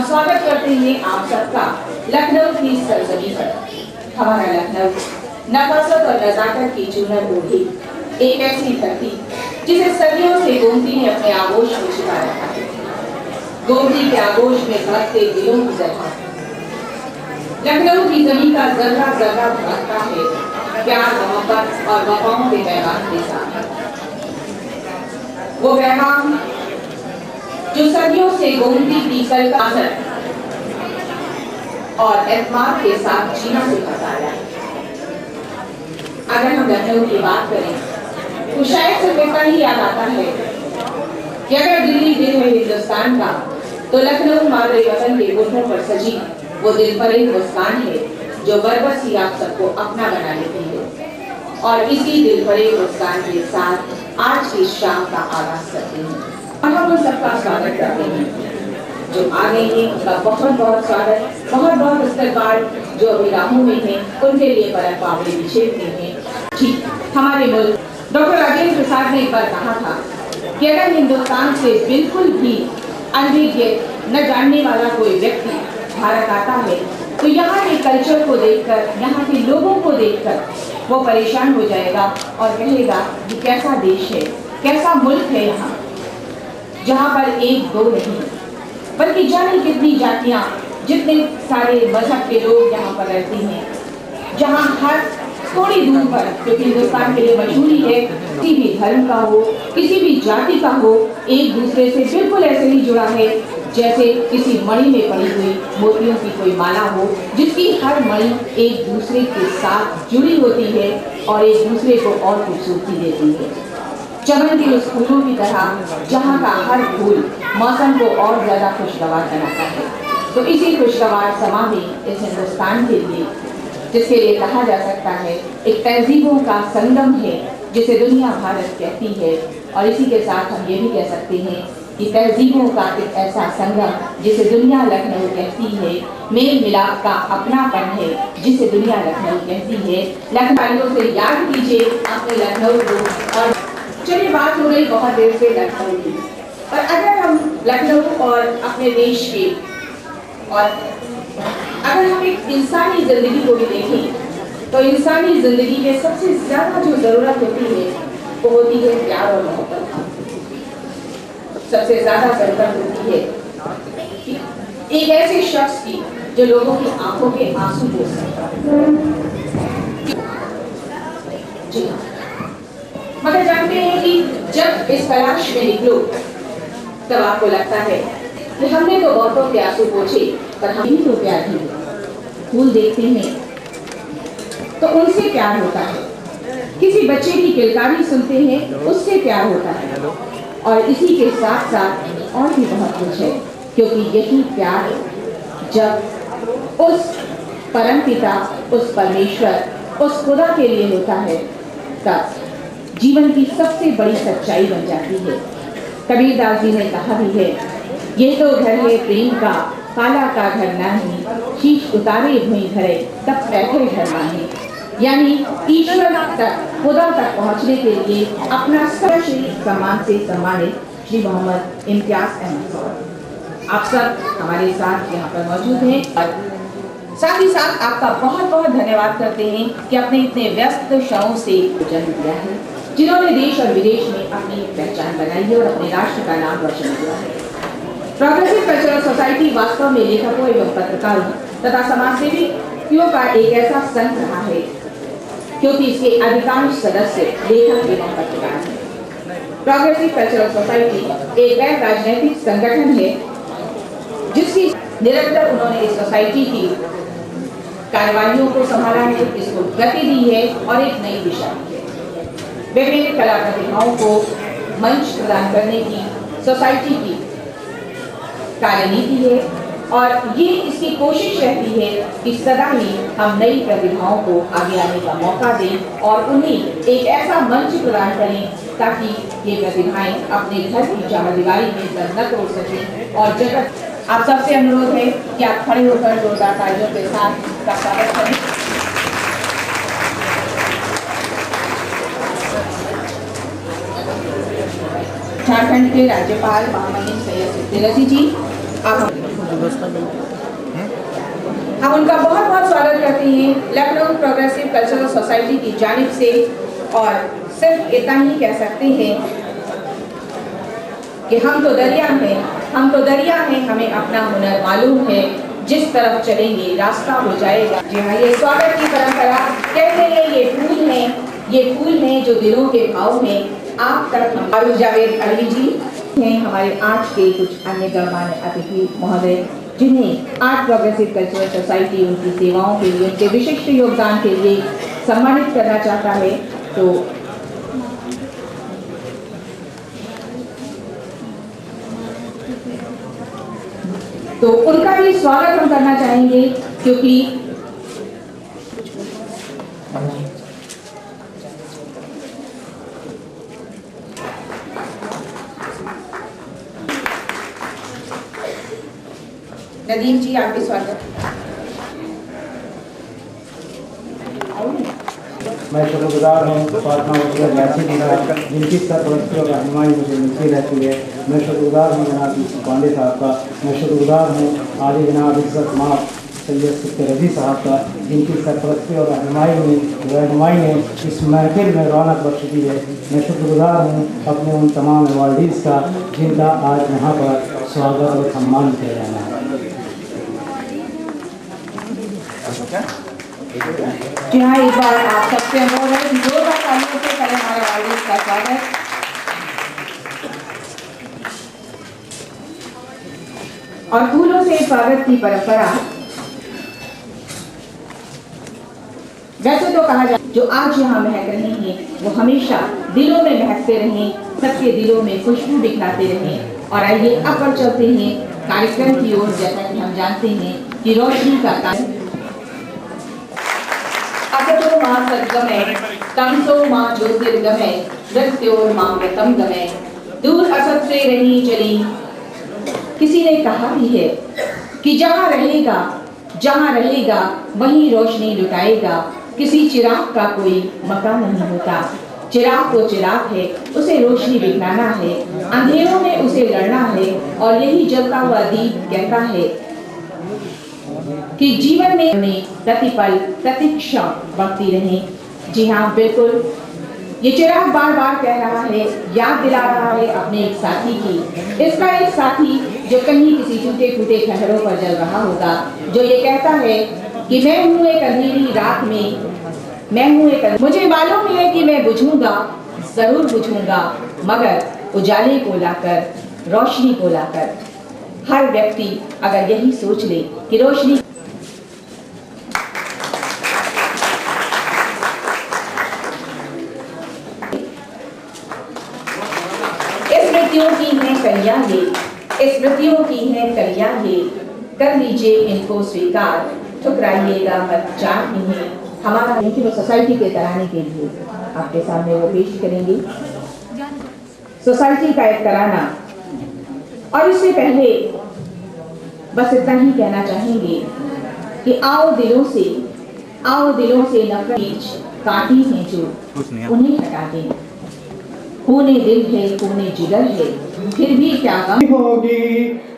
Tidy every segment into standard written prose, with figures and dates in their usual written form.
स्वागत करते हैं आप सबका लखनऊ की सरजमी पर। हमारा लखनऊ नफासत और नजाकत की चूनर ओढ़ी एक ऐसी धरती जिसे सदियों से गोमती ने अपने आगोश में छिपा रखा है। गोमती के आगोश में धड़कते दिलों की तरह लखनऊ की जमीन का जर्रा जर्रा धड़कता है प्यार, मोहब्बत और वफाओं के पैगाम के साथ। वो पैगाम जो सदियों से गोमती की कल का असर और एतमाद के साथ जीना सिखाता है। अगर हम लखनऊ की बात करें तो शायद सिर्फ इतना ही याद आता है कि अगर दिल्ली दिल है हिंदुस्तान का तो लखनऊ मादरे वतन के घुटनों पर सजी वो दिल पर एक मुस्कान है जो बरबस ही आप सबको अपना बना लेती है। और इसी दिल पर एक मुस्कान के साथ आज की शाम का आगाज करते हैं और हम उन सबका स्वागत करते हैं जो आ गए हैं। उनका बहुत बहुत स्वागत, बहुत बहुत इस्तकबाल। जो अभी राहों में हैं उनके लिए परम पावड़े बिछेरते हैं। ठीक हमारे मुल्क डॉक्टर राजेंद्र प्रसाद ने एक बार कहा था कि अगर हिंदुस्तान से बिल्कुल भी अनभिज्ञ न जानने वाला कोई व्यक्ति भारत आता है तो यहाँ के कल्चर को देखकर, यहाँ के लोगों को देखकर वो परेशान हो जाएगा और कहेगा कि कैसा देश है, कैसा मुल्क है यहाँ, जहाँ पर एक दो नहीं बल्कि जाने कितनी जातियाँ, जितने सारे मजहब के लोग यहाँ पर रहते हैं, जहाँ हर थोड़ी दूर पर, क्योंकि हिंदुस्तान के लिए मशहूरी है, किसी भी धर्म का हो, किसी भी जाति का हो, एक दूसरे से बिल्कुल ऐसे ही जुड़ा है जैसे किसी मणि में पड़ी हुई मोतियों की कोई माला हो, जिसकी हर मणि एक दूसरे के साथ जुड़ी होती है और एक दूसरे को और खूबसूरती देती है। चमन के उस फूलों की तरह जहाँ का हर फूल मौसम को और ज्यादा खुशगवार बनाता है। तो इसी खुशगवार समा में इस हिंदुस्तान के लिए, जिसके लिए कहा जा सकता है एक तहजीबों का संगम है जिसे दुनिया भारत कहती है, और इसी के साथ हम ये भी कह सकते हैं कि तहजीबों का एक ऐसा संगम जिसे दुनिया लखनऊ कहती है, मेल मिलाप का अपनापन है जिसे दुनिया लखनऊ कहती है। लखनऊ से याद कीजिए अपने लखनऊ को। और चलिए, बात हो रही बहुत देर से लखनऊ की, और अगर हम लखनऊ और अपने देश के और अगर हम एक इंसानी जिंदगी को भी देखें तो इंसानी जिंदगी में सबसे ज्यादा जो जरूरत होती है वो होती है प्यार और मोहब्बत। सबसे ज्यादा जरूरत होती है एक ऐसे शख्स की जो लोगों की आंखों के आंसू पोंछ सकता है। जी हाँ, मगर जानते हैं कि जब इस तलाश में निकलो तब आपको लगता है कि हमने तो बहुतों के आंसू पोंछे पर हम ही तो प्यार ही फूल देखते हैं तो उनसे प्यार होता है, किसी बच्चे की किलकारी सुनते हैं उससे प्यार होता है, और इसी के साथ साथ और भी बहुत कुछ है, क्योंकि यही प्यार जब उस परमपिता, उस परमेश्वर, उस खुदा के लिए होता है तब जीवन की सबसे बड़ी सच्चाई बन जाती है। कबीरदास जी ने कहा भी है, ये तो घर है प्रेम का, काला का घर नहीं, शीश उतारे भुई धरे तब बैठे घर नहीं। यानी ईश्वर तक, खुदा तक पहुंचने के लिए अपना सर्वश्रेष्ठ सम्मान से सम्मानित श्री मोहम्मद इम्तियाज अहमद आप सब हमारे साथ यहाँ पर मौजूद हैं, और साथ ही साथ आपका बहुत बहुत धन्यवाद करते हैं कि अपने इतने व्यस्त क्षणों से जन्म दिया है, जिन्होंने देश और विदेश में अपनी पहचान बनाई है और अपने राष्ट्र का नाम रोशन किया है। प्रोग्रेसिव कल्चरल सोसाइटी वास्तव में लेखकों एवं पत्रकारों तथा समाजसेवियों का एक ऐसा संघ रहा है, क्योंकि इसके अधिकांश सदस्य लेखक एवं पत्रकार हैं। प्रोग्रेसिव कल्चरल सोसाइटी एक गैर राजनीतिक संगठन है जिसकी निरंतर उन्होंने इस सोसाइटी की कार्यवाहियों को संभाला है, इसको गति दी है और एक नई दिशा दी है। विभिन्न कला प्रतिभाओं को मंच प्रदान करने की सोसाइटी की कार्यनीति है, और ये इसकी कोशिश रहती है कि सदा ही हम नई प्रतिभाओं को आगे आने का मौका दें और उन्हें एक ऐसा मंच प्रदान करें ताकि ये प्रतिभाएं अपने घर की चारदीवारी में दर न तोड़ सकें। और जगत आप सबसे अनुरोध है कि आप खड़े होकर जोरदार तालियों के साथ इसका स्वागत करें। झारखंड के राज्यपाल महामहिम सैयद सिद्दीकी जी, आप हम उनका बहुत बहुत स्वागत करते हैं लखनऊ प्रोग्रेसिव कल्चरल सोसाइटी की जानिब से। और सिर्फ इतना ही कह सकते हैं कि हम तो दरिया हैं, हमें अपना हुनर मालूम है, जिस तरफ चलेंगे रास्ता हो जाएगा। जी हाँ, ये स्वागत की परंपरा कहते हैं, ये फूल हैं जो दिलों के भाव हैं। आप तक हम जावेद अली जी हैं, हमारे आज के कुछ अन्य गणमान्य अतिथि महोदय, जिन्हें आर्ट प्रोग्रेसिव कल्चरल सोसाइटी उनकी सेवाओं के लिए, उनके विशिष्ट योगदान के लिए सम्मानित करना चाहता है। तो उनका भी स्वागत हम करना चाहेंगे, क्योंकि नदीम जी, आपके स्वागत। मैं शुक्रगुजार हूँ फातिमा जिनकी सरपरस्ती और रहनुमाई मुझे मिलती रहती है। मैं शुक्रगुजार हूँ जनाब यूसुफ पांडे साहब का। मैं शुक्रगुजार हूँ आली जनाब इज़्ज़त माफ सैयद सिद्दीक़ रज़ी साहब का, जिनकी सरपरस्ती और रहनुमाई ने इस महफिल में रौनक बख्श दी है। मैं शुक्रगुजार हूँ अपने उन तमाम अवार्डीज़ का, जिनका आज यहाँ पर स्वागत और सम्मान किया जाना है। जी हाँ, एक बार आप सबसे अनुरोध है, जोरदार तालियों से करें हमारे वालिद का स्वागत। और फूलों से स्वागत की परंपरा वैसे तो कहा जाए, जो आज यहाँ महक रहे हैं वो हमेशा दिलों में महकते रहें, सबके दिलों में खुशबू बिखराते रहें। और आइए अब पर चलते हैं कार्यक्रम की ओर। जैसा कि हम जानते हैं कि रोशनी का कार्य अकटो मां सद्गमे तमसो मां ज्योतिर्गमे नृत्योर मां व्रतमगमे। दूर असत से रही चली, किसी ने कहा भी है कि जहाँ रहेगा वहीं रोशनी लुटाएगा। किसी चिराग का कोई मकान नहीं होता, चिराग तो चिराग है, उसे रोशनी बिखराना है, अंधेरों में उसे लड़ना है। और यही जलता हुआ दीप कहता है कि जीवन में प्रतिपल प्रतिक्षण बढ़ती रहे। जी हाँ, बिल्कुल, ये चिराग बार बार कह रहा है, याद दिला रहा है अपने एक साथी की। इसका एक साथी जो कहीं किसी टूटे फूटे खंडरों पर जल रहा होगा, जो ये कहता है कि मैं हूँ एक अंधेरी रात में, मुझे मालूम है कि मैं बुझूंगा, जरूर बुझूंगा, मगर उजाले को लाकर, रोशनी को लाकर। हर व्यक्ति अगर यही सोच ले कि रोशनी स्मृतियों की है कलियां ये, कर लीजिए इनको स्वीकार, ठुकराइएगा मत जान इन्हें। हमारा वो सोसाइटी के तराने के लिए आपके सामने वो पेश करेंगे, सोसाइटी का एक तराना। और इससे पहले बस इतना ही कहना चाहेंगे कि आओ दिलों से नफरत काटी है जो, उन्हें हटा दें। खूने दिल है, खूने जिगर है, फिर भी क्या गम होगी।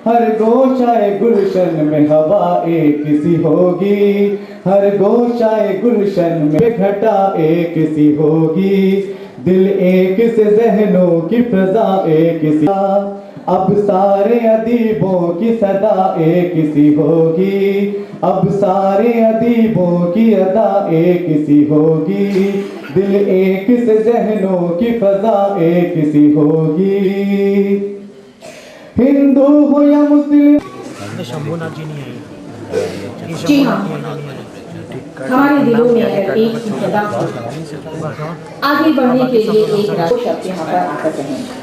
हर गोशाए गुलशन में हवा एक सी होगी, हर गोशाए गुलशन में घटा एक सी होगी। दिल एक से जहनों की फजा एक सी, अब सारे अदीबों की सदा एक सी होगी, अब सारे अदीबों की अदा एक सी होगी। दिल एक से जहनों की फजा एक सी होगी। हिंदू हो या मुस्लिम। जी हाँ, हमारे दिलों में अगर एक ही सदा हो, आगे बढ़ने के लिए एक रास्ता शब्द यहाँ पर आकर रहेंगे।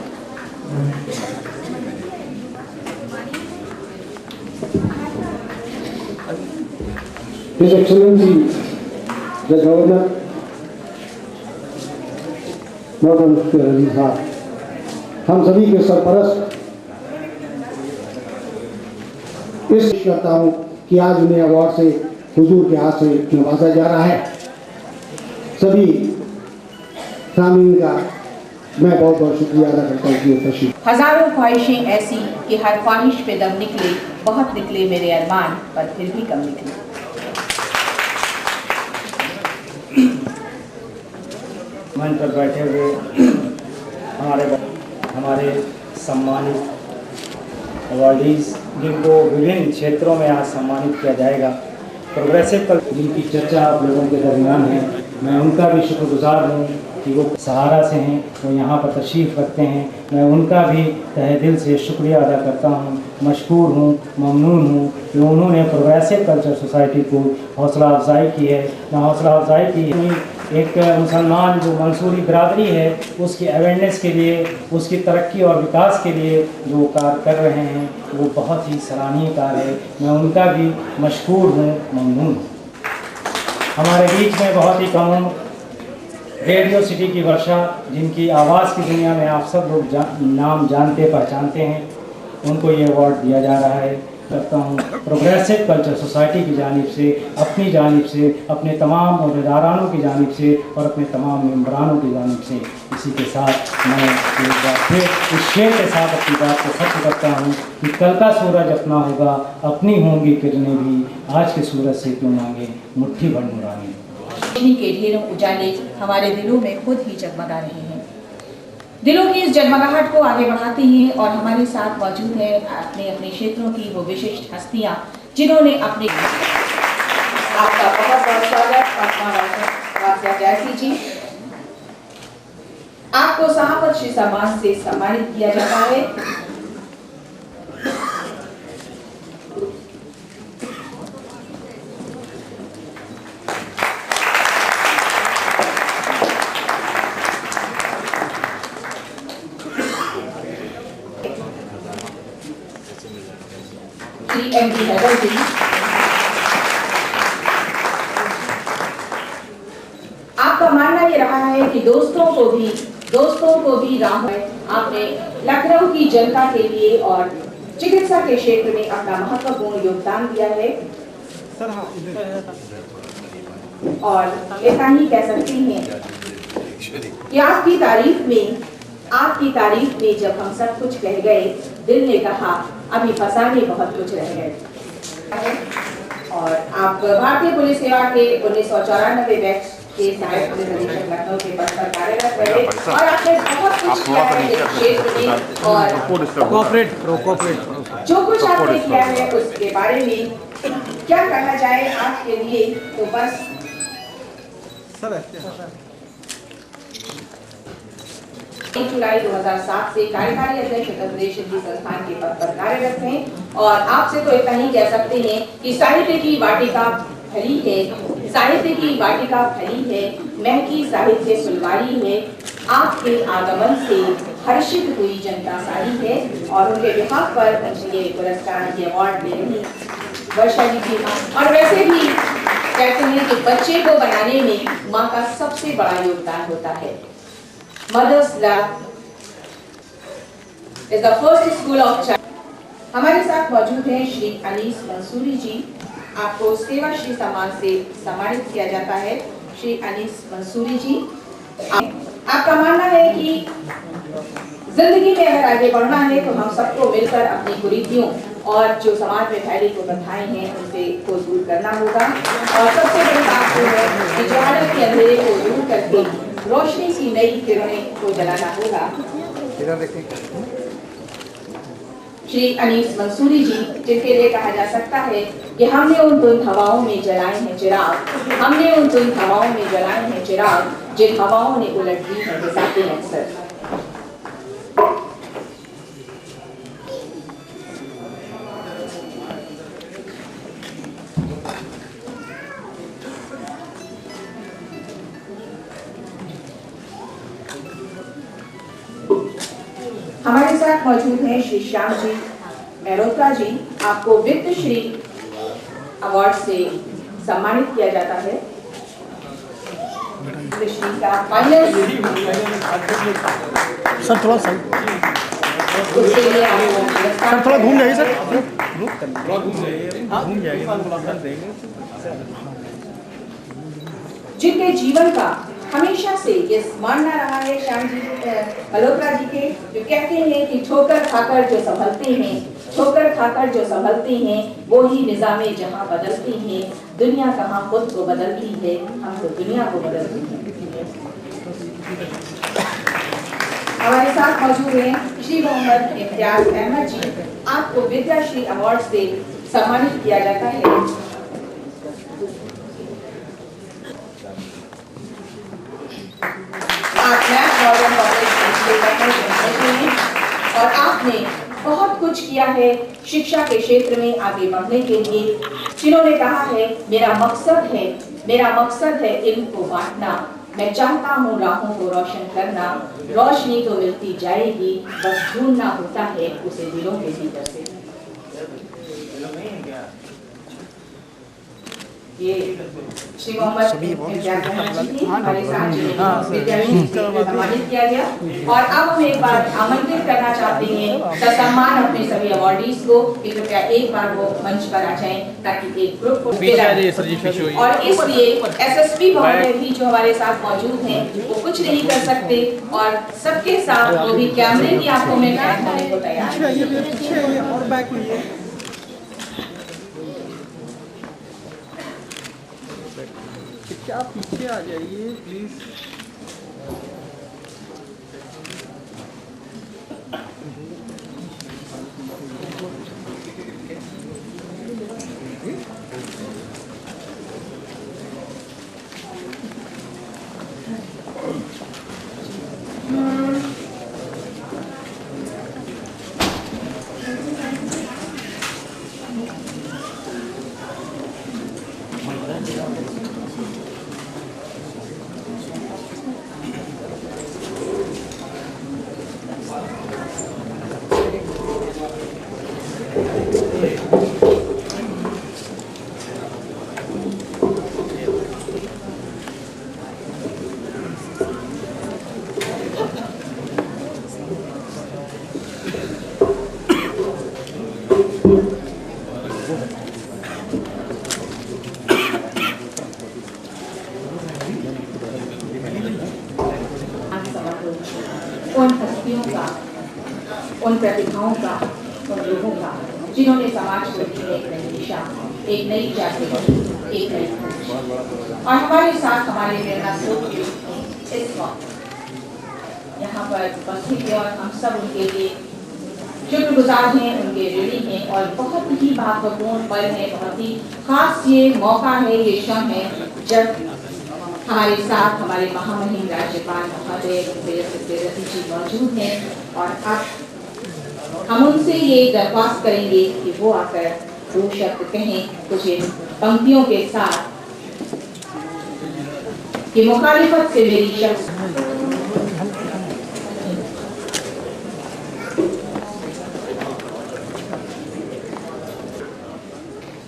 His Excellency, the Governor, मौलाना मुफ्ती रज़ी साहब, हम सभी के सरपरस्त, इस करता हूँ कि आज उन्हें अवार्ड से हुजूर के हाथ से नवाजा जा रहा है। सभी सामीन का मैं बहुत बहुत शुक्रिया अदा करता हूँ कि तशरीफ। हजारों ख्वाहिशें ऐसी कि हर ख्वाहिश पे दम निकले, बहुत निकले मेरे अरमान पर फिर भी कम निकले। मंच पर बैठे हुए हमारे सम्मानित अवार्डीज जिनको विभिन्न क्षेत्रों में आज सम्मानित किया जाएगा, प्रोग्रेसिव कल जिनकी चर्चा आप लोगों के दरमियान है, मैं उनका भी शुक्रगुजार हूँ कि वो सहारा से हैं, वो यहाँ पर तशरीफ़ रखते हैं। मैं उनका भी तहे दिल से शुक्रिया अदा करता हूँ, मशकूर हूँ, ममनून हूँ कि उन्होंने प्रोग्रेसिव कल्चर सोसाइटी को हौसला अफजाई की है। ना हौसला अफजाई की एक मुसलमान जो मंसूरी बिरादरी है उसकी अवेयरनेस के लिए, उसकी तरक्की और विकास के लिए जो कार्य कर रहे हैं वो बहुत ही सराहनीय कार्य है। मैं उनका भी मशकूर हूँ, ममनून हूँ। हमारे बीच में बहुत ही कम रेडियो सिटी की वर्षा, जिनकी आवाज़ की दुनिया में आप सब लोग नाम जानते पहचानते हैं, उनको ये अवार्ड दिया जा रहा है। करता हूँ प्रोग्रेसिव कल्चर सोसाइटी की जानिब से, अपनी जानिब से, अपने तमाम अहदेदारानों की जानिब से और अपने तमाम मेम्बरानों की जानिब से। इसी के साथ मैं एक बार फिर इस शेर के साथ अपनी बात को खत्म करता हूँ कि कल का सूरज अपना होगा, अपनी होंगी किरणें भी, आज के सूरज से क्यों मांगे मुट्ठी भर नूरानी। रोशनी के ढेरों उजाले हमारे दिलों में खुद ही जगमगा रहे हैं। दिलों की इस जगमगाहट को आगे बढ़ाते हैं और हमारे साथ मौजूद है अपने अपने क्षेत्रों की वो विशिष्ट हस्तियां जिन्होंने अपने। आपका बहुत बहुत स्वागत वासिया जैसी जी। आपको सहाफत श्री सम्मान से सम्मानित किया जाता है। एमडी हैदर जी, आपका मानना ये रहा है कि दोस्तों को भी राह है। आपने लखनऊ की जनता के लिए और चिकित्सा के क्षेत्र में अपना महत्वपूर्ण योगदान दिया है और ऐसा ही कह सकती हैं कि आपकी तारीफ में जब हम सब कुछ कह गए, दिल ने कहा अभी फसाने बहुत कुछ रह गए। और आप भारतीय पुलिस सेवा के 1994 बैच के सहायक पुलिस अधीक्षक लखनऊ के पद पर कार्यरत रहे और आपने बहुत कुछ किया है इस क्षेत्र में। और जो कुछ आपने किया है उसके बारे में क्या कहा जाए आज के लिए, तो बस 1 जुलाई 2007 से कार्यकारी अध्यक्ष उत्तर प्रदेश हिंदी संस्थान के पद पर कार्यरत हैं और आपसे तो इतना ही कह सकते हैं कि साहित्य की वाटिका फली है, महकी साहित्य फुलवारी है। आपके आगमन से हर्षित हुई जनता सारी है और उनके बिहाफ पर ये पुरस्कार, ये अवार्ड ले रही वर्षा जी थी। और वैसे भी कहते हैं कि बच्चे को बनाने में माँ का सबसे बड़ा योगदान होता है। Mother's love is the first school of child। हमारे साथ मौजूद हैं श्री अनीस मंसूरी जी। आपको सेवा श्री सम्मान से सम्मानित किया जाता है। श्री अनीस मंसूरी जी, आपका मानना है कि जिंदगी में अगर आगे बढ़ना है तो हम सबको मिलकर अपनी कुरीतियों और जो समाज में फैली कुप्रथाएं हैं उनसे को दूर करना होगा और सबसे बड़ी बात तो है कि जहालत के अंधेरे को दूर करके रोशनी की नई किरणें को जलाना होगा। श्री अनीस मंसूरी जी, जिनके लिए कहा जा सकता है कि हमने उन तुंद हवाओं में जलाए हैं चिराग, जिन हवाओं ने उलट दी है बिसाते अक्सर। हमारे साथ मौजूद हैं श्री श्याम जी मेहरोत्रा जी। आपको वित्त श्री अवार्ड से सम्मानित किया जाता है। श्री का फाइनल सर थोड़ा घूम जाइए सर, घूम जाइए। जिनके जीवन का हमेशा से ये मानना रहा है श्याम जी मल्होत्रा जी के, जो कहते हैं कि ठोकर खाकर जो संभलते हैं, ठोकर खाकर जो संभलते हैं वो ही निजामे जहां बदलते हैं। दुनिया कहाँ खुद को बदलती है, हम तो दुनिया को बदलते हैं। हमारे साथ मौजूद हैं श्री मोहम्मद इम्तियाज अहमद जी। आपको विद्याश्री अवार्ड से सम्मानित किया जाता है। और आपने बहुत कुछ किया है शिक्षा के क्षेत्र में आगे बढ़ने के लिए। जिन्होंने कहा है मेरा मकसद है इल्म को बांटना, मैं चाहता हूँ राहों को रोशन करना, रोशनी तो मिलती जाएगी, बस ढूंढना होता है उसे दिलों के भीतर से। ये श्री मोहम्मद इम्तियाज अहमद जी हमारे साथ विद्यालय से सम्मानित किया गया। और अब हम एक बार आमंत्रित करना चाहते हैं सम्मान अपने सभी अवार्डीज को कि कृपया एक बार वो मंच पर आ जाएं ताकि एक ग्रुप को। और इसलिए एसएसपी महोदय भी जो हमारे साथ मौजूद हैं वो कुछ नहीं कर सकते और सबके साथ वो भी कैमरे की आंखों में कैद होने को तैयार हैं। क्या पीछे आ जाइए प्लीज। उन हस्तियों का, उन प्रतिभाओं का, उन लोगों का जिन्होंने समाज को दी एक नई दिशा, एक नई जागृति, एक नई खोज। और हमारे साथ हमारे प्रेरणा स्रोत इस वक्त यहाँ पर उपस्थित है और हम सब उनके लिए शुक्रगुजार हैं, उनके ऋणी हैं। और बहुत ही महत्वपूर्ण पल है, बहुत ही खास ये मौका है, ये क्षण है जब हमारे साथ हमारे महामहिम राज्यपाल महोदय सत्यव्रत जी मौजूद हैं। और अब हम उनसे ये दरख्वास्त करेंगे कि वो आकर दो शब्द कहें कुछ पंक्तियों के साथ कि मुखालिफत से मेरी शख्स।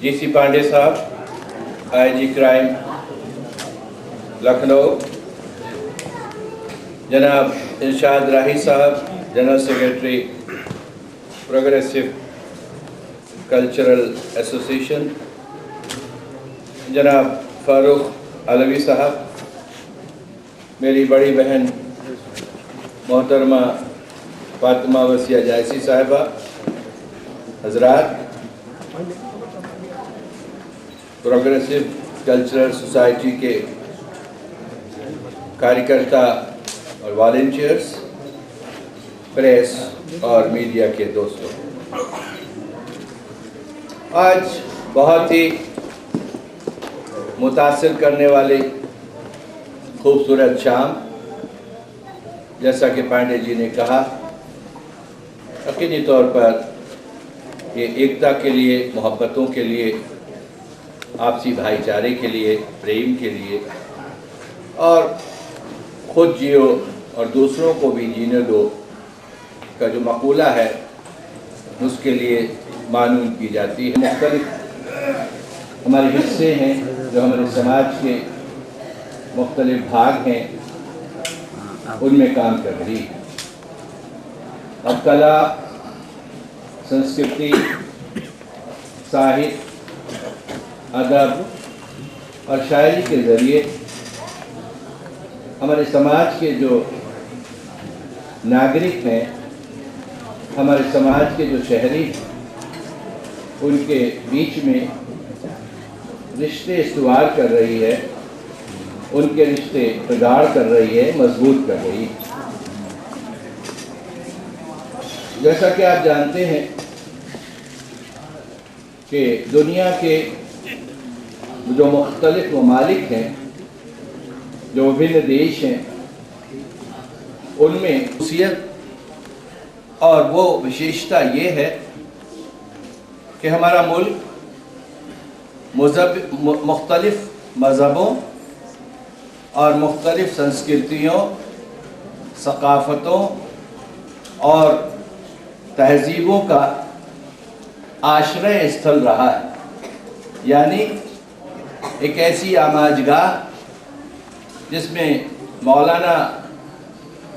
जीसी पांडे साहब, आईजी क्राइम लखनऊ, जनाब इरशाद राही साहब, general secretary progressive cultural association, जनाब फारूक अलवी साहब, मेरी बड़ी बहन मोहतरमा फातिमा वसिया जायसी साहिबा, हजरात, प्रोग्रेसिव कल्चरल सोसाइटी के कार्यकर्ता और वॉलंटियर्स, प्रेस और मीडिया के दोस्तों, आज बहुत ही मुतासिर करने वाली खूबसूरत शाम, जैसा कि पांडे जी ने कहा, यकीनी तौर पर ये एकता के लिए, मोहब्बतों के लिए, आपसी भाईचारे के लिए, प्रेम के लिए और खुद जियो और दूसरों को भी जीने दो का जो मकूला है उसके लिए मानून की जाती है। मुख्तलिफ हमारे हिस्से हैं जो हमारे समाज के मुख्तलिफ भाग हैं, उनमें काम कर रही है। अब कला, संस्कृति, साहित्य, अदब और शायरी के ज़रिए हमारे समाज के जो नागरिक हैं, हमारे समाज के जो शहरी हैं, उनके बीच में रिश्ते इस्तवार कर रही है, उनके रिश्ते प्रगाढ़ कर रही है, मजबूत कर रही है। जैसा कि आप जानते हैं कि दुनिया के जो मुख्तलिफ ममालिक हैं, जो विभिन्न देश हैं, उनमें खुसूसियत और वो विशेषता ये है कि हमारा मुल्क मुख्तलिफ मज़हबों और मुख्तलिफ संस्कृतियों, सकाफ़तों और तहज़ीबों का आश्रय स्थल रहा है। यानी एक ऐसी आमाजगाह जिसमें मौलाना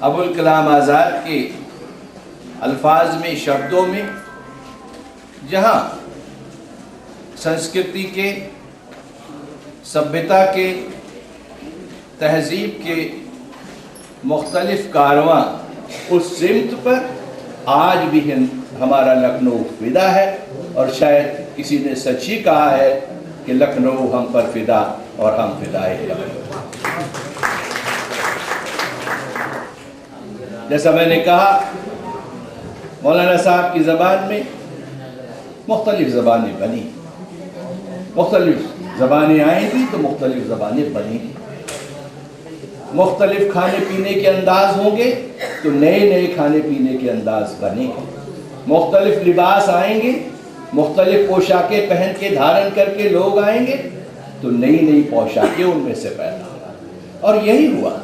अबुल कलाम आज़ाद के अल्फाज में, शब्दों में, जहाँ संस्कृति के, सभ्यता के, तहज़ीब के मुख्तलिफ कारवां उस सिमत पर आज भी हमारा लखनऊ फिदा है। और शायद किसी ने सच ही कहा है कि लखनऊ हम पर फिदा और हम फिदाए लखनऊ। जैसा मैंने कहा, मौलाना साहब की ज़बान में मुख्तलिफ ज़बानें बनी, मुख्तलिफ ज़बानें आएंगी तो मुख्तलिफ ज़बानें बनेंगी। मुख्तलिफ खाने पीने के अंदाज होंगे तो नए नए खाने पीने के अंदाज बनेंगे। मुख्तलिफ लिबास आएंगे, मुख्तलिफ पोशाकें पहन के धारण करके लोग आएंगे तो नई नई पोशाकें उनमें से पैदा होंगी। और यही हुआ,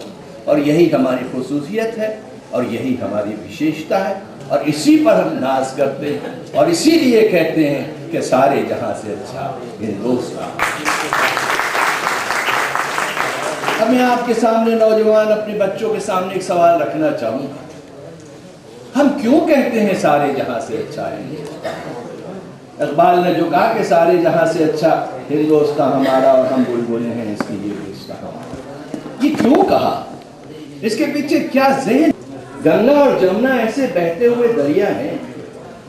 और यही हमारी खुसूसियत है, और यही हमारी विशेषता है, और इसी पर हम नाज करते हैं, और इसीलिए कहते हैं कि सारे जहां से अच्छा हिंदुस्तान। अब मैं आपके सामने, नौजवान, अपने बच्चों के सामने एक सवाल रखना चाहूंगा। हम क्यों कहते हैं सारे जहां से अच्छा है हिंदुस्तान? इकबाल ने जो कहा कि सारे जहां से अच्छा हिंदुस्तान हमारा और हम बुलबुलें हैं इसकी ये रिश्ता हमारा, ये क्यों कहा? इसके पीछे क्या ज़हन? गंगा और जमुना ऐसे बहते हुए दरिया हैं,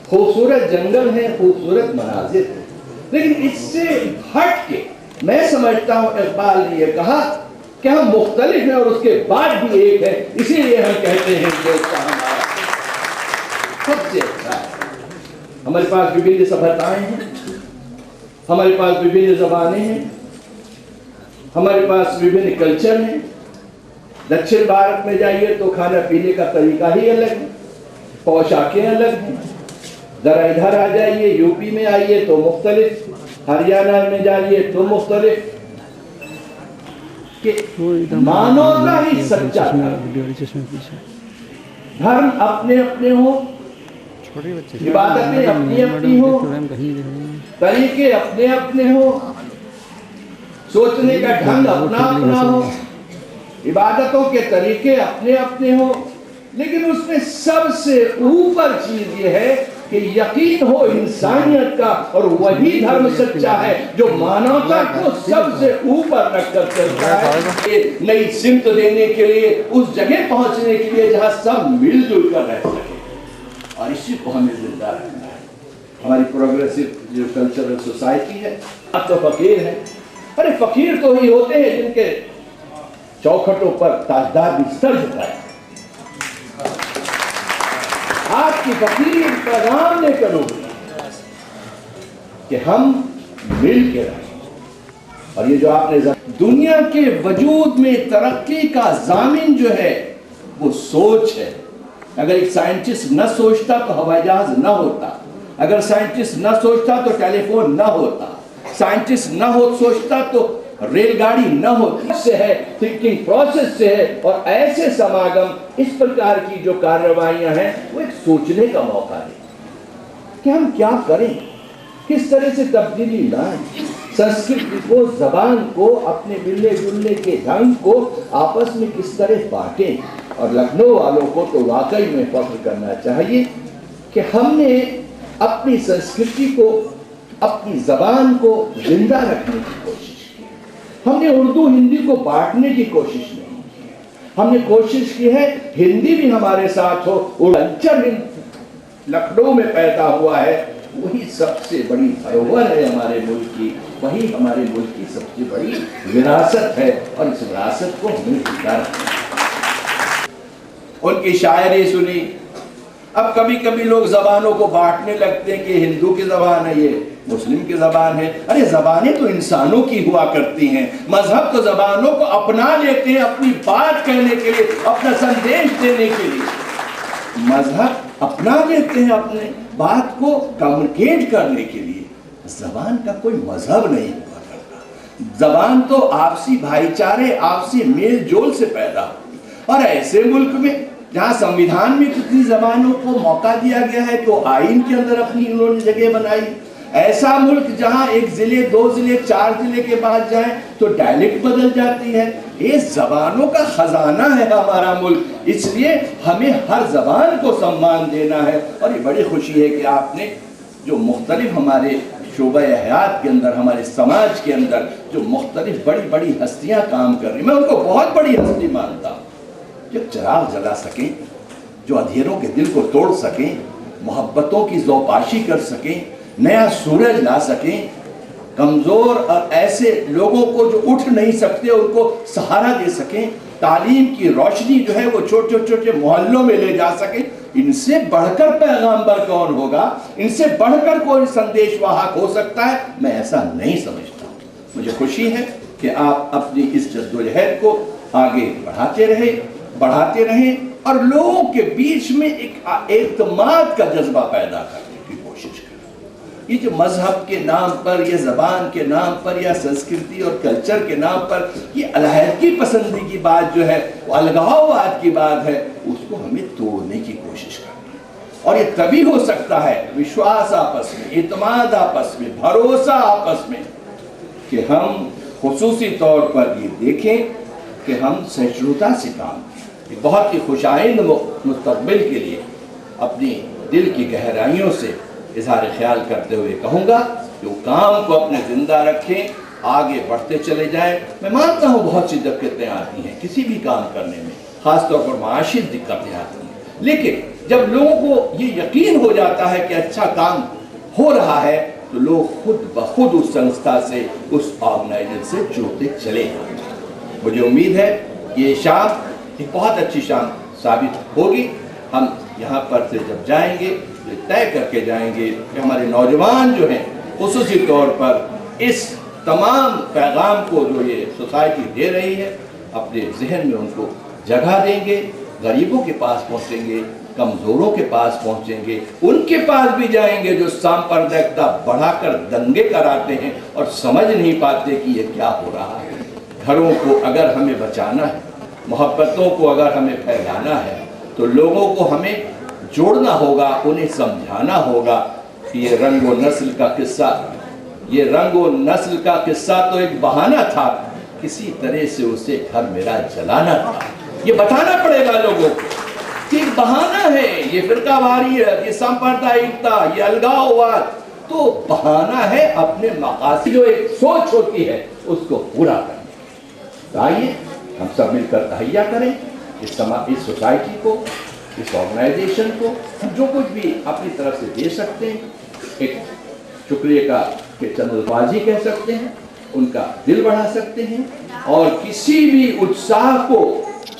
खूबसूरत जंगल हैं, खूबसूरत मनाजिर हैं, लेकिन इससे हट के मैं समझता हूँ इकबाल ने यह कहा कि हम मुख्तलिफ हैं और उसके बाद भी एक है, इसीलिए हम कहते हैं हिंदुस्तान हमारा सबसे अच्छा है। हमारे पास विभिन्न सभ्यताएं हैं, हमारे पास विभिन्न ज़बानें हैं, हमारे पास विभिन्न कल्चर हैं। दक्षिण भारत में जाइए तो खाना पीने का तरीका ही अलग है, पोशाकें अलग हैं। जरा इधर आ जाइए, यूपी में आइए तो मुख्तलिफ, हरियाणा में जाइए तो मुख्तलिफ। मानवता ही सच्चा धर्म अपने अपने हो, इबादतें अपनी अपनी हो, तरीके अपने अपने हो, सोचने का ढंग अपना अपना हो, इबादतों के तरीके अपने अपने हो, लेकिन उसमें सबसे ऊपर चीज ये है कि यकीन हो इंसानियत का, और वही धर्म सच्चा है जो मानवता को सबसे ऊपर रखकर चलता है, नई सिमत देने के लिए, उस जगह पहुंचने के लिए जहां सब मिलजुल कर रह सके। और इसी को हमें जिंदा रखना है। हमारी प्रोग्रेसिव जो कल्चरल सोसाइटी है, अब तो फकीर है। अरे फकीर तो ही होते हैं जिनके चौखटों पर ताजदार बिस्तर होता है। आपकी फकीरी पैगाम लेकर होगी कि हम मिल के रहें। और ये जो आपने दुनिया के वजूद में तरक्की का जामिन जो है वो सोच है। अगर एक साइंटिस्ट न सोचता तो हवाई जहाज न होता, अगर साइंटिस्ट न सोचता तो टेलीफोन न होता, साइंटिस्ट न हो सोचता तो रेलगाड़ी न होती। से है, थिंकिंग प्रोसेस से है। और ऐसे समागम, इस प्रकार की जो कार्रवाइयां हैं, वो एक सोचने का मौका है कि हम क्या करें, किस तरह से तब्दीली लाएं, संस्कृति को, जबान को, अपने मिलने जुलने के ढंग को आपस में किस तरह बांटें। और लखनऊ वालों को तो वाकई में फख्र करना चाहिए कि हमने अपनी संस्कृति को, अपनी जबान को जिंदा रखने की कोशिश की। हमने उर्दू हिंदी को बांटने की कोशिश नहीं की। हमने कोशिश की है हिंदी भी हमारे साथ हो। और कल्चर लखनऊ में पैदा हुआ है, वही सबसे बड़ी धरोहर है हमारे मुल्क की, वही हमारे मुल्क की सबसे बड़ी विरासत है और इस विरासत को हमें जिंदा रखना। उनकी शायरी सुनी। अब कभी कभी लोग जबानों को बांटने लगते हैं कि हिंदू की जबान है, ये मुस्लिम की जबान है। अरे जबानें तो इंसानों की हुआ करती हैं, मजहब तो जबानों को अपना लेते हैं अपनी बात कहने के लिए, अपना संदेश देने के लिए। मजहब अपना लेते हैं अपने बात को कम्युनिकेट करने के लिए। जबान का कोई मजहब नहीं हुआ करता। जबान तो आपसी भाईचारे, आपसी मेल जोल से पैदा हुई। और ऐसे मुल्क में जहाँ संविधान में कितनी जबानों को मौका दिया गया है, तो आइन के अंदर अपनी उन्होंने जगह बनाई। ऐसा मुल्क जहाँ एक जिले, 2 जिले, 4 जिले के बाद जाए तो डायलेक्ट बदल जाती है। ये जबानों का खजाना है हमारा मुल्क, इसलिए हमें हर जबान को सम्मान देना है। और ये बड़ी खुशी है कि आपने जो मुख्तलिफ हमारे शोबा हयात के अंदर, हमारे समाज के अंदर जो मुख्तलिफ बड़ी बड़ी हस्तियाँ काम कर रही, मैं उनको बहुत बड़ी हस्ती मानता हूँ, जो चिराग जला सकें, जो अंधेरों के दिल को तोड़ सकें, मोहब्बतों की ज़ौपाशी कर सकें, नया सूरज ला सकें, कमज़ोर और ऐसे लोगों को जो उठ नहीं सकते उनको सहारा दे सकें, तालीम की रोशनी जो है वो छोटे छोटे मोहल्लों में ले जा सकें। इनसे बढ़कर पैगाम्बर कौन होगा, इनसे बढ़कर कोई संदेश वाहक हो सकता है? मैं ऐसा नहीं समझता। मुझे खुशी है कि आप अपनी इस जद्दोजहद को आगे बढ़ाते रहें और लोगों के बीच में एक एतमाद का जज्बा पैदा करने की कोशिश करें। ये जो मजहब के नाम पर, ये जबान के नाम पर, या संस्कृति और कल्चर के नाम पर ये अलहदगी पसंदी की बात जो है, वो अलगाववाद की बात है, उसको हमें तोड़ने की कोशिश करनी है। और ये तभी हो सकता है विश्वास आपस में, एतमाद आपस में, भरोसा आपस में, कि हम खुसूसी तौर पर ये देखें कि हम सहिष्णुता से काम करें। बहुत ही खुशाइंद मुस्तकबिल के लिए अपनी दिल की गहराइयों से इजहार ख्याल करते हुए कहूँगा कि वो काम को अपने जिंदा रखें, आगे बढ़ते चले जाएं। मैं मानता हूँ बहुत सी दिक्कतें आती हैं किसी भी काम करने में, ख़ासतौर पर माशी दिक्कतें आती हैं, लेकिन जब लोगों को ये यकीन हो जाता है कि अच्छा काम हो रहा है, तो लोग खुद ब खुद उस संस्था से, उस ऑर्गेनाइजेशन से जुड़ते चले जाएंगे। मुझे उम्मीद है ये शाम एक बहुत अच्छी शाम साबित होगी। हम यहाँ पर से जब जाएंगे तो तय करके जाएंगे कि हमारे नौजवान जो हैं खुसूसी तौर पर इस तमाम पैगाम को जो ये सोसाइटी दे रही है, अपने जहन में उनको जगह देंगे, गरीबों के पास पहुँचेंगे, कमज़ोरों के पास पहुँचेंगे, उनके पास भी जाएंगे जो सांप्रदायिकता बढ़ाकर दंगे कराते हैं और समझ नहीं पाते कि ये क्या हो रहा है। घरों को अगर हमें बचाना है, मोहब्बतों को अगर हमें फैलाना है, तो लोगों को हमें जोड़ना होगा, उन्हें समझाना होगा कि ये रंग व नस्ल का किस्सा, ये रंग व नस्ल का किस्सा तो एक बहाना था, किसी तरह से उसे घर मेरा जलाना था। ये बताना पड़ेगा लोगों को कि बहाना है, ये फिरकावारी है, ये सांप्रदायिकता, ये अलगाववाद तो बहाना है अपने मकासद, जो एक सोच होती है उसको पूरा करने। तो आइए हम सब मिलकर तहैया करें इस सोसाइटी को, इस ऑर्गेनाइजेशन को। हम जो कुछ भी अपनी तरफ से दे सकते हैं, एक शुक्रिया का के चंद अल्फाज ही कह सकते हैं, उनका दिल बढ़ा सकते हैं और किसी भी उत्साह को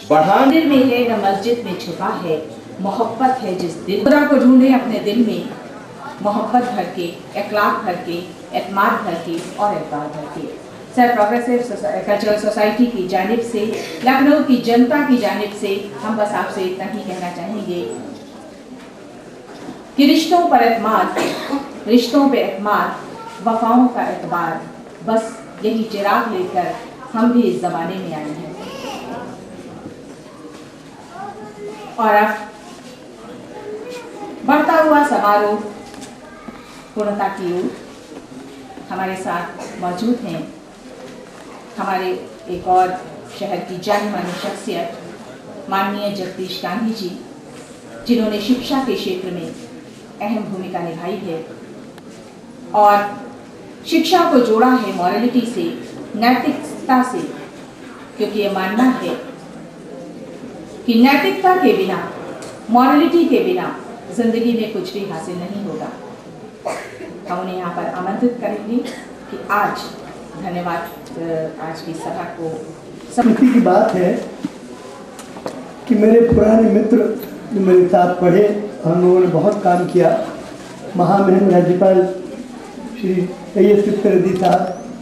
बढ़ाने मंदिर में है न मस्जिद में छुपा है, मोहब्बत है जिस दिल। खुदा को ढूंढे अपने दिल में, मोहब्बत भर के, अखलाक भर के, एतमाद भर के और एतबार भर के। सर प्रोग्रेसिव कल्चरल सोसाइटी की जानिब से, लखनऊ की जनता की जानिब से हम बस आपसे इतना ही कहना चाहेंगे कि रिश्तों पर एतमाद, रिश्तों पे एतमाद, वफाओं का एतबार, बस यही चिराग लेकर हम भी इस ज़माने में आए हैं। और अब बढ़ता हुआ समारोह पूर्णता की ओर हमारे साथ मौजूद हैं हमारे एक और शहर की जानी मानी शख्सियत माननीय जगदीश गांधी जी, जिन्होंने शिक्षा के क्षेत्र में अहम भूमिका निभाई है और शिक्षा को जोड़ा है मॉरलिटी से, नैतिकता से, क्योंकि ये मानना है कि नैतिकता के बिना, मॉरलिटी के बिना जिंदगी में कुछ भी हासिल नहीं होगा। हम उन्हें यहाँ पर आमंत्रित करेंगे कि आज धन्यवाद आज की सभा को खुशी की बात है कि मेरे पुराने मित्र जो मेरे साथ पढ़े, हम लोगों ने बहुत काम किया। महामहिम राज्यपाल श्री सैयद सिद्दीकी साहब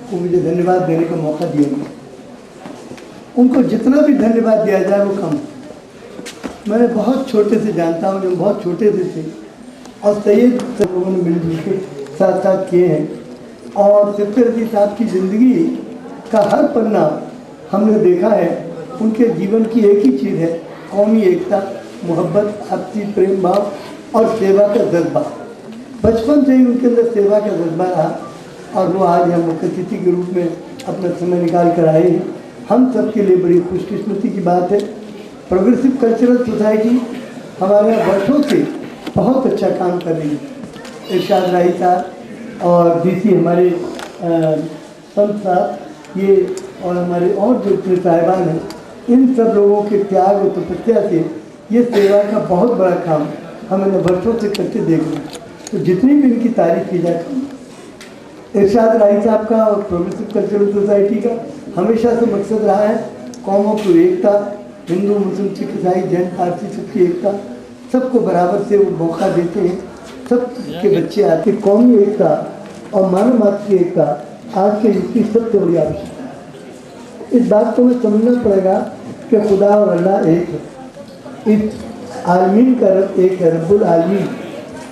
को मुझे धन्यवाद देने का मौका दिया। उनको जितना भी धन्यवाद दिया जाए वो कम। मैं बहुत छोटे से जानता हूँ, जब बहुत छोटे से थे, और सैयद लोगों ने मिलजुल के साथ साथ किए हैं। और सिद्दीकी साहब की ज़िंदगी का हर पन्ना हमने देखा है। उनके जीवन की एक ही चीज़ है, कौमी एकता, मोहब्बत, आपसी प्रेम भाव और सेवा का जज्बा। बचपन से ही उनके अंदर सेवा का जज्बा रहा और वो आज हम मुख्य अतिथि के रूप में अपना समय निकाल कर आए हैं। हम सबके लिए बड़ी खुशकिस्मती की बात है। प्रोग्रेसिव कल्चरल सोसाइटी हमारे यहाँ वर्षों से बहुत अच्छा काम कर रही है। इरशाद राही साहब और डीसी हमारे संत साहब ये और हमारे और जो इतने साहिबान हैं, इन सब लोगों के त्याग और तपस्या से ये सेवा का बहुत बड़ा काम हम इन वर्षों से करते देख रहे हैं। तो जितनी भी इनकी तारीफ की जाए, इरशाद राही साहब का और प्रोग्रेसिव कल्चरल सोसाइटी का हमेशा से मकसद रहा है कौमों की एकता, हिंदू मुस्लिम सिख ईसाई जैन पारसी सबकी एकता, सबको बराबर से वो मौका देते हैं। सब के बच्चे आते। कौमी एकता और मानव मात्र की एकता आज के युग की सबसे बड़ी आवश्यकता है। इस बात को हमें समझना पड़ेगा कि खुदा और अल्लाह एक है। इस आलमीन का रब एक है, रब्बुल आलमीन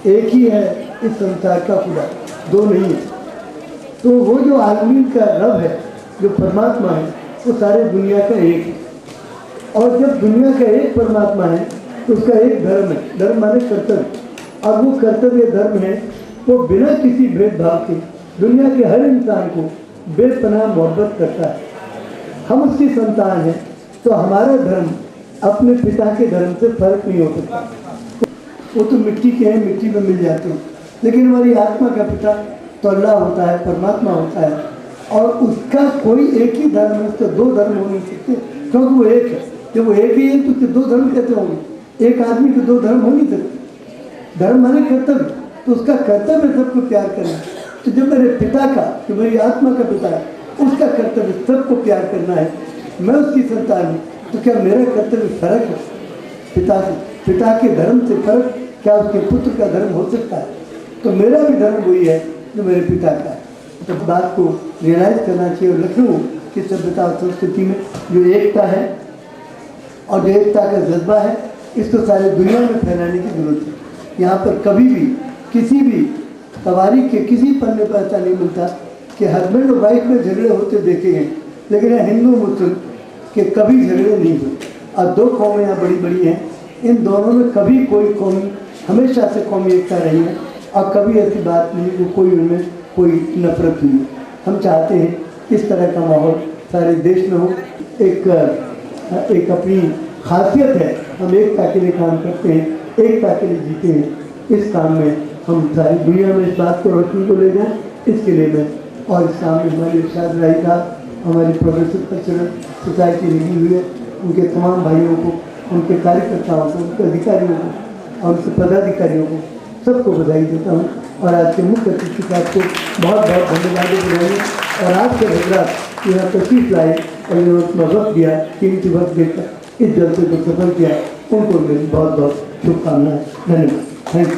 एक ही है। इस संसार का खुदा दो नहीं है। तो वो जो आलमीन का रब है, जो परमात्मा है, वो सारे दुनिया का एक है। और जब दुनिया का एक परमात्मा है तो उसका एक धर्म है। धर्म माने कर्तव्य, और वो कर्तव्य धर्म है वो बिना किसी भेदभाव के दुनिया के हर इंसान को बेपनाह मोहब्बत करता है। हम उसकी संतान हैं, तो हमारा धर्म अपने पिता के धर्म से फर्क नहीं हो सकता। वो तो मिट्टी के हैं, मिट्टी में मिल जाते हैं, लेकिन हमारी आत्मा का पिता तो अल्लाह होता है, परमात्मा होता है। और उसका कोई एक ही धर्म है, उसके दो धर्म हो नहीं सकते, क्योंकि वो एक है। जब वो एक ही है तो उसके दो धर्म कैसे होंगे? एक आदमी के दो धर्म हो नहीं सकते। धर्म माने कर्तव्य, तो उसका कर्तव्य सबको प्यार करना। तो जब मेरे पिता का, जो मेरी आत्मा का पिता है, उसका कर्तव्य सबको प्यार करना है, मैं उसकी संतान हूँ, तो क्या मेरा कर्तव्य फर्क है पिता से? पिता के धर्म से फर्क क्या उसके पुत्र का धर्म हो सकता है? तो मेरा भी धर्म वही है जो मेरे पिता का है। तो इस बात को रियलाइज करना चाहिए। और लखनऊ की सभ्यता और संस्कृति में जो एकता है और जो एकता का जज्बा है, इसको सारी दुनिया में फैलाने की जरूरत है। यहाँ पर कभी भी किसी भी तवारीख के किसी पन्ने पर ऐसा नहीं मिलता कि हस्बैंड और वाइफ में झगड़े होते देखे गए, लेकिन हिंदू मुस्लिम के कभी झगड़े नहीं हुए। और दो कौमें यहाँ बड़ी बड़ी हैं, इन दोनों में कभी कोई कौमी, हमेशा से कौमी एकता रही है और कभी ऐसी बात नहीं कि कोई उनमें कोई नफरत हुई। हम चाहते हैं इस तरह का माहौल सारे देश में हो। एक अपनी खासियत है, हम एकता के लिए काम करते हैं, एकता के लिए जीते हैं। इस काम में हम सारी दुनिया में इस बात को रोशनी को ले जाएं, इसके लिए मैं और इस काम में हमारे इरशाद राही साहब, हमारी प्रोग्रेसिव कल्चरल सोसाइटी लगी हुई है, उनके तमाम भाइयों को, उनके कार्यकर्ताओं को, उनके अधिकारियों को और उनके पदाधिकारियों को सबको बधाई देता हूँ। और आज के मुख्य अतिथि साहब को बहुत बहुत धन्यवाद दिलाएंगे। और आज के हजरात यहाँ तशरीफ लाए और इन्होंने अपना वक्त दिया, कीमती वक्त देकर इस जलसे को सफल किया, उनको मेरी बहुत बहुत शुभकामनाएं। धन्यवाद। Thank you.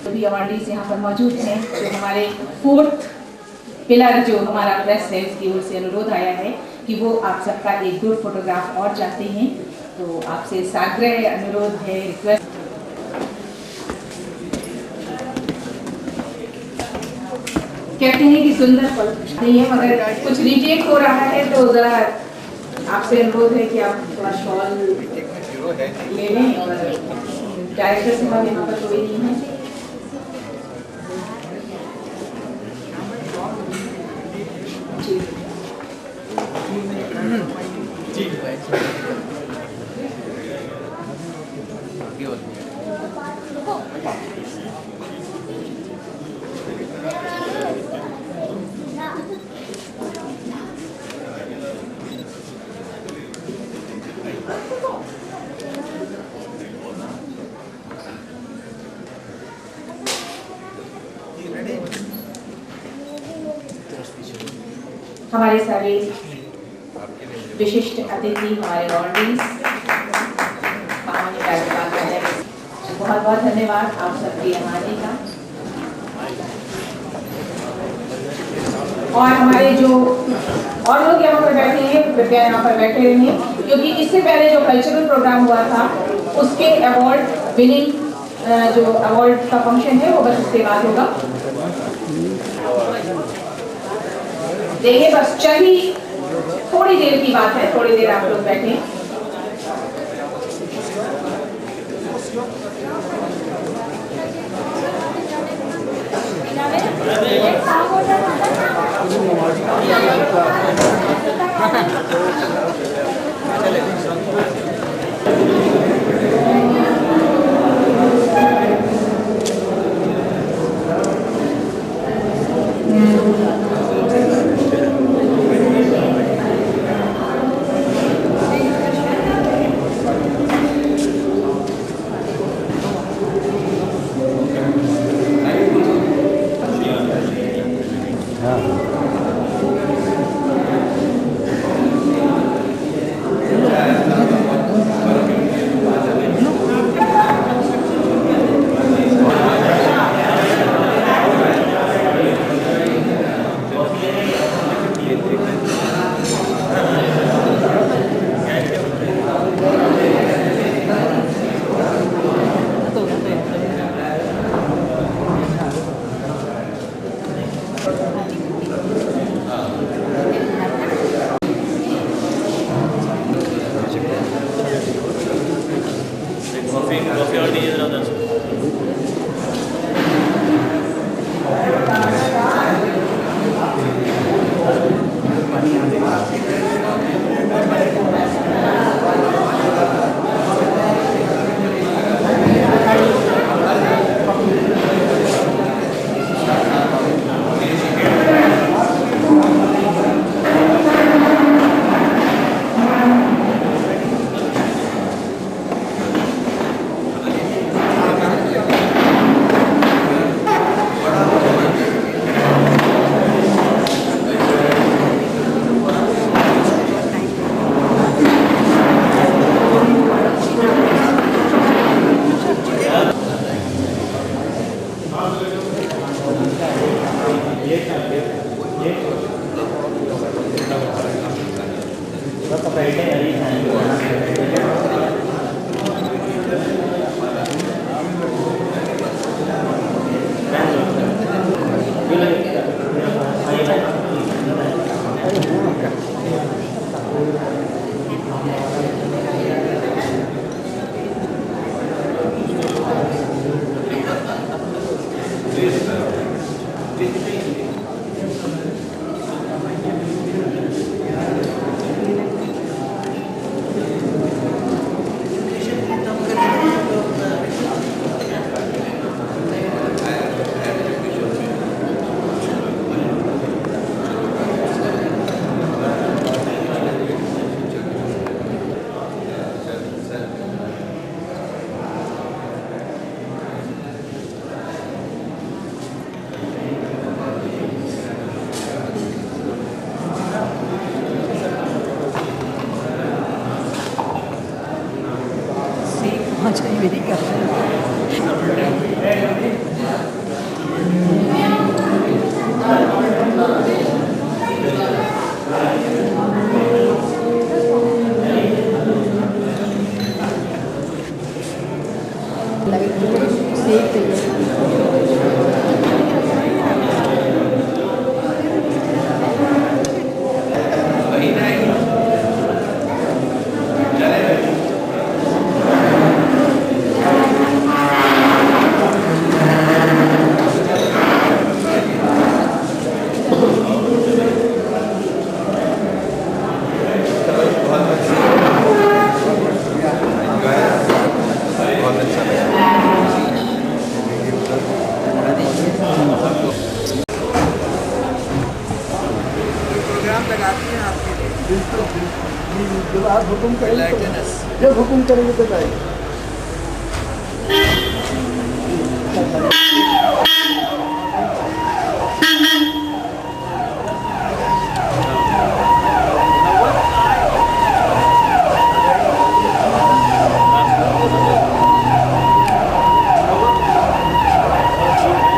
सभी अवार्डीज यहाँ पर मौजूद हैं। जो हमारे फोर्थ पिलर जो हमारा प्रेस है, इसकी ओर से अनुरोध आया है कि वो आप सबका एक ग्रुप फोटोग्राफ और चाहते हैं। तो आपसे साग्रह अनुरोध है, रिक्वेस्ट। कहते हैं कि सुंदर पल नहीं है, मगर कुछ रिटेक हो रहा है, तो जरा आपसे अनुरोध है कि आप थोड़ा शॉल ले लें। और डायरेक्टर साहब यहाँ पर कोई नहीं है। हमारे सभी विशिष्ट अतिथि, हमारे ऑर्डिनेंस, बहुत बहुत धन्यवाद आप सबके यहाँ आने का। और हमारे जो और लोग यहाँ पर बैठे हैं कृपया यहाँ पर बैठे रहिए, क्योंकि इससे पहले जो कल्चरल प्रोग्राम हुआ था उसके अवार्ड विनिंग जो अवार्ड का फंक्शन है वो बस इसके बाद होगा। देखिए बस चली थोड़ी देर की बात है, थोड़ी देर आप लोग बैठे। जब आप हुक्म करेंगे जब हुक्म करेंगे तो जाएंगे।